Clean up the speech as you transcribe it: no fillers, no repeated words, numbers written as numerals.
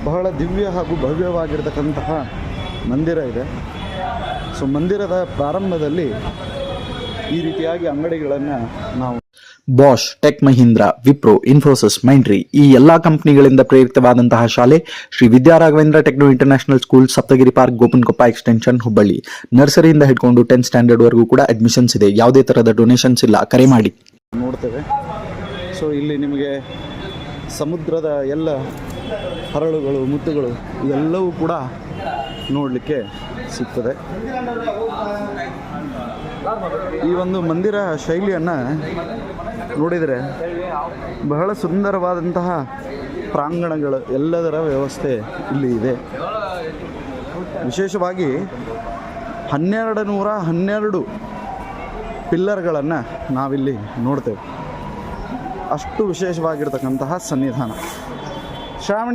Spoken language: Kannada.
ಬಹಳ ದಿವ್ಯ ಹಾಗೂ ಭವ್ಯವಾಗಿರ್ತಕ್ಕಂತಹ ಮಂದಿರ ಇದೆ. ಸೊ ಮಂದಿರದ ಪ್ರಾರಂಭದಲ್ಲಿ ಈ ರೀತಿಯಾಗಿ ಅಂಗಡಿಗಳನ್ನು ನಾವು Bosch, Tech Mahindra, Wipro, Infosys, Mindtree ಈ ಎಲ್ಲಾ ಕಂಪನಿಗಳಿಂದ ಪ್ರೇರಿತವಾದಂತಹ ಶಾಲೆ Shri Vidyaraghavendra techno international school, Saptagiri park, Gopankoppa extension, Hubballi. ನರ್ಸರಿಯಿಂದ ಹಿಡ್ಕೊಂಡು 10th ಸ್ಟ್ಯಾಂಡರ್ಡ್ ವರೆಗೂ ಕೂಡ ಅಡ್ಮಿಷನ್ಸ್ ಇದೆ. ಯಾವುದೇ ತರಹದ ಡೊನೇಷನ್ಸ್ ಇಲ್ಲ. ಕರೆ ಮಾಡಿ. ನೋಡ್ತೇವೆ. ಸೊ ಇಲ್ಲಿ ನಿಮಗೆ ಸಮುದ್ರದ ಎಲ್ಲ ಹರಳುಗಳು, ಮುತ್ತುಗಳು ಇವೆಲ್ಲವೂ ಕೂಡ ನೋಡಲಿಕ್ಕೆ ಸಿಗ್ತದೆ. ಈ ಒಂದು ಮಂದಿರ ಶೈಲಿಯನ್ನು ನೋಡಿದರೆ ಬಹಳ ಸುಂದರವಾದಂತಹ ಪ್ರಾಂಗಣಗಳು, ಎಲ್ಲದರ ವ್ಯವಸ್ಥೆ ಇಲ್ಲಿ ಇದೆ. ವಿಶೇಷವಾಗಿ 1212 ಪಿಲ್ಲರ್ಗಳನ್ನು ನಾವಿಲ್ಲಿ ನೋಡ್ತೇವೆ. ಅಷ್ಟು ವಿಶೇಷವಾಗಿರ್ತಕ್ಕಂತಹ ಸನ್ನಿಧಾನ. ಶ್ರಾವಣ